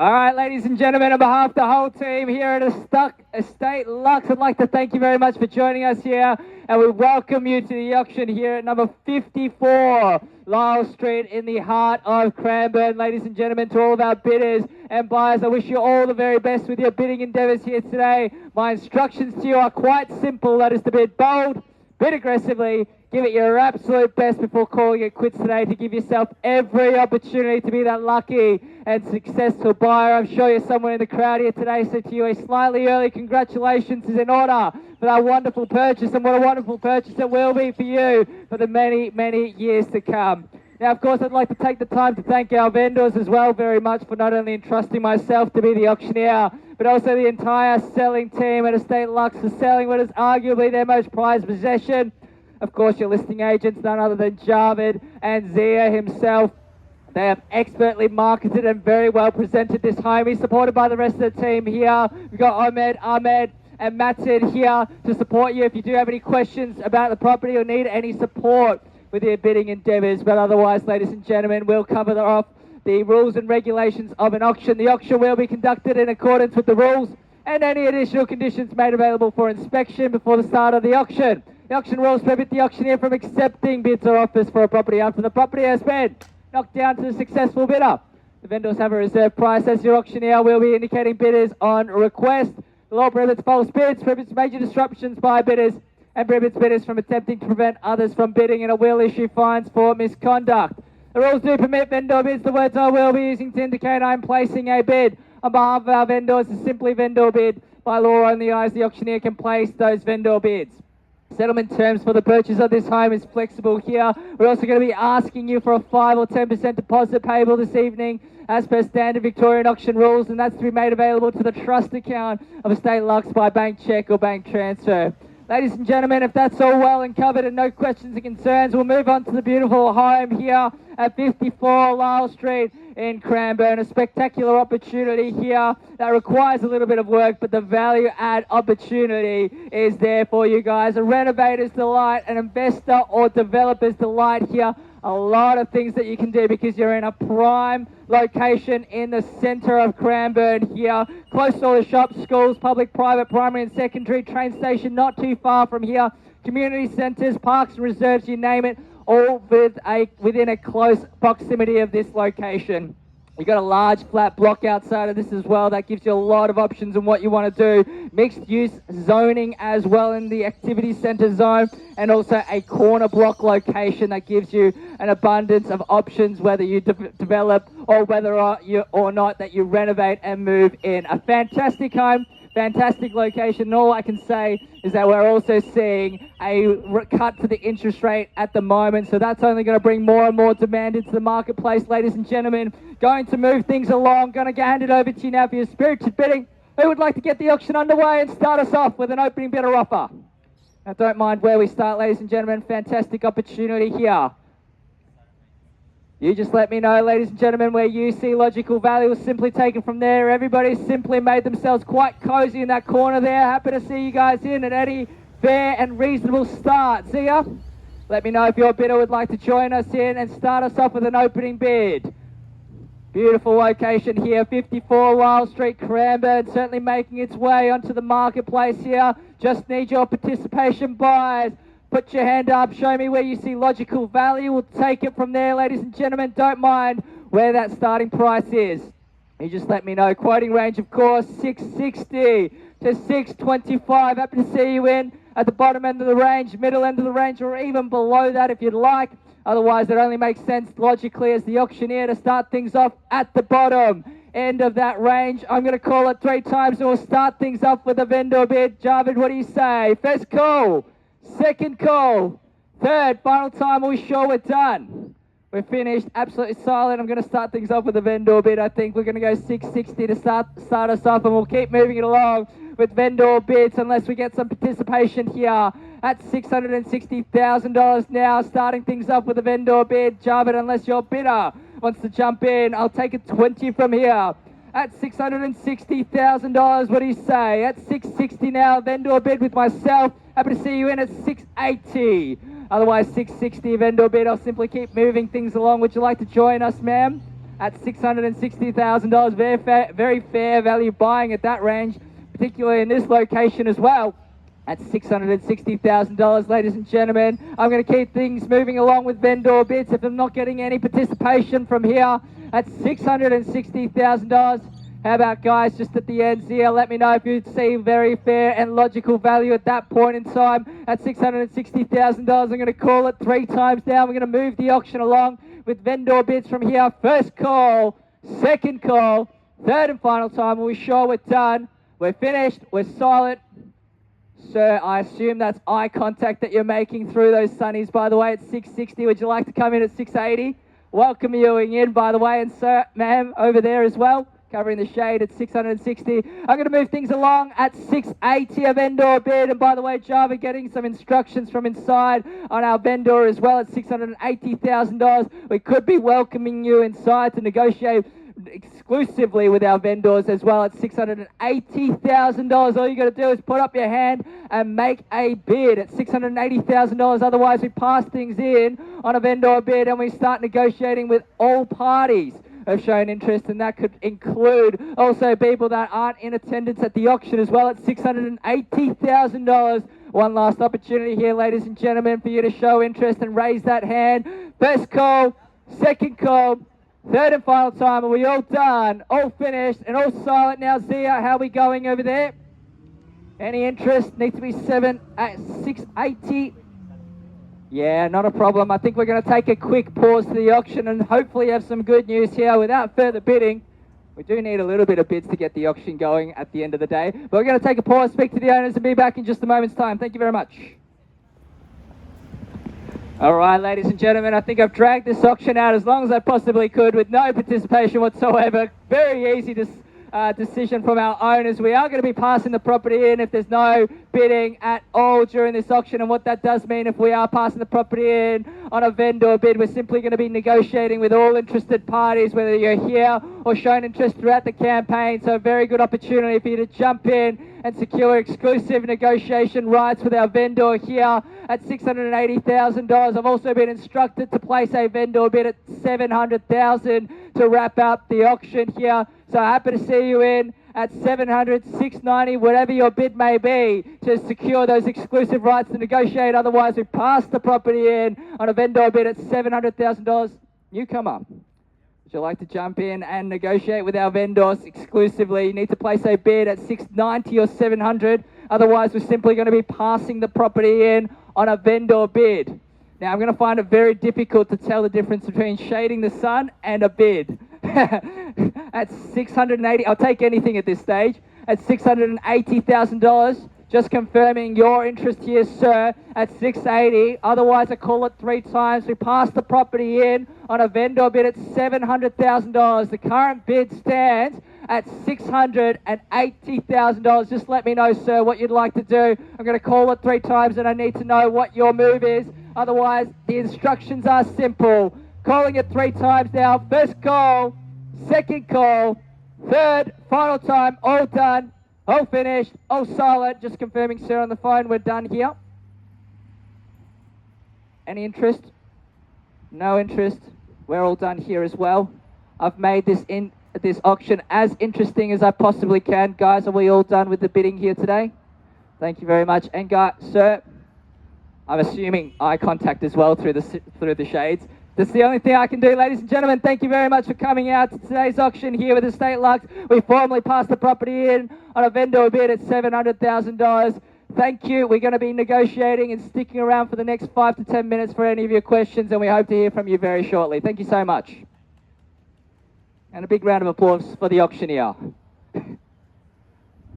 All right, ladies and gentlemen, on behalf of the whole team here at Estate Luxe, I'd like to thank you very much for joining us here, and we welcome you to the auction here at number 54, Lyall Street in the heart of Cranbourne. Ladies and gentlemen, to all of our bidders and buyers, I wish you all the very best with your bidding endeavours here today. My instructions to you are quite simple. That is to bid bold, bid aggressively, give it your absolute best before calling it quits today to give yourself every opportunity to be that lucky and successful buyer. I'm sure you're somewhere in the crowd here today, so to you a slightly early congratulations is in order for that wonderful purchase, and what a wonderful purchase it will be for you for the many, many years to come. Now, of course, I'd like to take the time to thank our vendors as well very much for not only entrusting myself to be the auctioneer, but also the entire selling team at Estate Luxe for selling what is arguably their most prized possession. Of course, your listing agents, none other than Javed and Zia himself. They have expertly marketed and very well presented this home. He's supported by the rest of the team here. We've got Ahmed, and Matin here to support you if you do have any questions about the property or need any support with your bidding endeavours. But otherwise, ladies and gentlemen, we'll cover off the rules and regulations of an auction. The auction will be conducted in accordance with the rules and any additional conditions made available for inspection before the start of the auction. The auction rules prohibit the auctioneer from accepting bids or offers for a property after the property has been knocked down to the successful bidder. The vendors have a reserve price. As your auctioneer will be indicating bidders on request. The law prohibits false bids, prohibits major disruptions by bidders, and prohibits bidders from attempting to prevent others from bidding, and it will issue fines for misconduct. The rules do permit vendor bids. The words I will be using to indicate I am placing a bid on behalf of our vendors is simply vendor bid. By law only, I as the auctioneer can place those vendor bids. Settlement terms for the purchase of this home is flexible here. We're also going to be asking you for a 5 or 10% deposit payable this evening as per standard Victorian auction rules, and that's to be made available to the trust account of Estate Luxe by bank cheque or bank transfer. Ladies and gentlemen, if that's all well and covered and no questions or concerns, we'll move on to the beautiful home here at 54 Lyall Street in Cranbourne. A spectacular opportunity here that requires a little bit of work, but the value add opportunity is there for you guys. A renovator's delight, an investor or developer's delight here. A lot of things that you can do because you're in a prime location in the centre of Cranbourne here. Close to all the shops, schools, public, private, primary and secondary, train station not too far from here. Community centres, parks and reserves, you name it, all within a close proximity of this location. You've got a large flat block outside of this as well. That gives you a lot of options on what you want to do. Mixed use zoning as well in the activity centre zone, and also a corner block location that gives you an abundance of options whether you develop or whether or not that you renovate and move in. A fantastic home. Fantastic location, and all I can say is that we're also seeing a cut to the interest rate at the moment, so that's only going to bring more and more demand into the marketplace. Ladies and gentlemen, going to move things along, going to hand it over to you now for your spirited bidding. Who would like to get the auction underway and start us off with an opening bidder offer? Now, don't mind where we start, ladies and gentlemen. Fantastic opportunity here. You just let me know, ladies and gentlemen, where you see logical value. Simply take it from there. Everybody's simply made themselves quite cozy in that corner there. Happy to see you guys in at any fair and reasonable start. See ya. Let me know if your bidder would like to join us in and start us off with an opening bid. Beautiful location here, 54 Lyall Street, Cranbourne, certainly making its way onto the marketplace here. Just need your participation, buyers. Put your hand up, show me where you see logical value. We'll take it from there, ladies and gentlemen. Don't mind where that starting price is. You just let me know. Quoting range, of course, 660 to 625. Happy to see you in at the bottom end of the range, middle end of the range, or even below that if you'd like. Otherwise, it only makes sense logically as the auctioneer to start things off at the bottom end of that range. I'm going to call it 3 times and we'll start things off with a vendor bid. Javed, what do you say? First call. Second call, third, final time, are we sure we're done? We're finished, absolutely silent. I'm going to start things off with a vendor bid. I think we're going to go 660 to start us off, and we'll keep moving it along with vendor bids unless we get some participation here at $660,000 now. Starting things off with a vendor bid. Javed, unless your bidder wants to jump in, I'll take it 20 from here. At $660,000, what do you say? At 660 now, vendor bid with myself. Happy to see you in at 680. Otherwise, 660 vendor bid. I'll simply keep moving things along. Would you like to join us, ma'am? at $660,000. Very fair value buying at that range, particularly in this location as well. At $660,000, ladies and gentlemen. I'm going to keep things moving along with vendor bids. If I'm not getting any participation from here, at $660,000. How about, guys, just at the ends here, let me know if you see very fair and logical value at that point in time. At $660,000, I'm going to call it 3 times down. We're going to move the auction along with vendor bids from here. First call, second call, third and final time. Are we sure we're done? We're finished. We're silent. Sir, I assume that's eye contact that you're making through those sunnies, by the way, at 660. Would you like to come in at 680? Welcome you in, by the way. And sir, ma'am, over there as well, covering the shade at 660. I'm going to move things along at 680, a vendor bid. And by the way, Javed, getting some instructions from inside on our vendor as well at $680,000. We could be welcoming you inside to negotiate exclusively with our vendors as well at $680,000. All you got to do is put up your hand and make a bid at $680,000. Otherwise, we pass things in on a vendor bid and we start negotiating with all parties have shown interest, and that could include also people that aren't in attendance at the auction as well at $680,000. One last opportunity here, ladies and gentlemen, for you to show interest and raise that hand. First call, second call, third and final time. Are we all done? All finished and all silent now? Zia, how are we going over there? Any interest? Needs to be 680. Yeah, not a problem. I think we're going to take a quick pause to the auction and hopefully have some good news here without further bidding. We do need a little bit of bids to get the auction going at the end of the day. But we're going to take a pause, speak to the owners, and be back in just a moment's time. Thank you very much. All right, ladies and gentlemen, I think I've dragged this auction out as long as I possibly could with no participation whatsoever. Very easy decision from our owners. We are going to be passing the property in if there's no bidding at all during this auction. And what that does mean, if we are passing the property in on a vendor bid, we're simply going to be negotiating with all interested parties, whether you're here or shown interest throughout the campaign. So a very good opportunity for you to jump in and secure exclusive negotiation rights with our vendor here at $680,000. I've also been instructed to place a vendor bid at $700,000 to wrap up the auction here. So happy to see you in at $700, $690, whatever your bid may be, to secure those exclusive rights to negotiate. Otherwise, we pass the property in on a vendor bid at $700,000. Newcomer, would you like to jump in and negotiate with our vendors exclusively? You need to place a bid at $690 or $700. Otherwise, we're simply going to be passing the property in on a vendor bid. Now, I'm going to find it very difficult to tell the difference between shading the sun and a bid. At $680, I'll take anything at this stage. At $680,000, just confirming your interest here, sir, at $680. Otherwise, I call it 3 times. We pass the property in on a vendor bid at $700,000. The current bid stands at $680,000. Just let me know, sir, what you'd like to do. I'm going to call it 3 times, and I need to know what your move is. Otherwise, the instructions are simple. Calling it 3 times now. First call, second call, third, final time. All done, all finished, all silent. Just confirming, sir, on the phone, we're done here. Any interest? No interest. We're all done here as well. I've made this auction as interesting as I possibly can. Guys, are we all done with the bidding here today? Thank you very much. And guys, sir, I'm assuming eye contact as well through the shades. That's the only thing I can do, ladies and gentlemen. Thank you very much for coming out to today's auction here with Estate Luxe. We formally passed the property in on a vendor bid at $700,000. Thank you. We're going to be negotiating and sticking around for the next 5 to 10 minutes for any of your questions, and we hope to hear from you very shortly. Thank you so much. And a big round of applause for the auctioneer.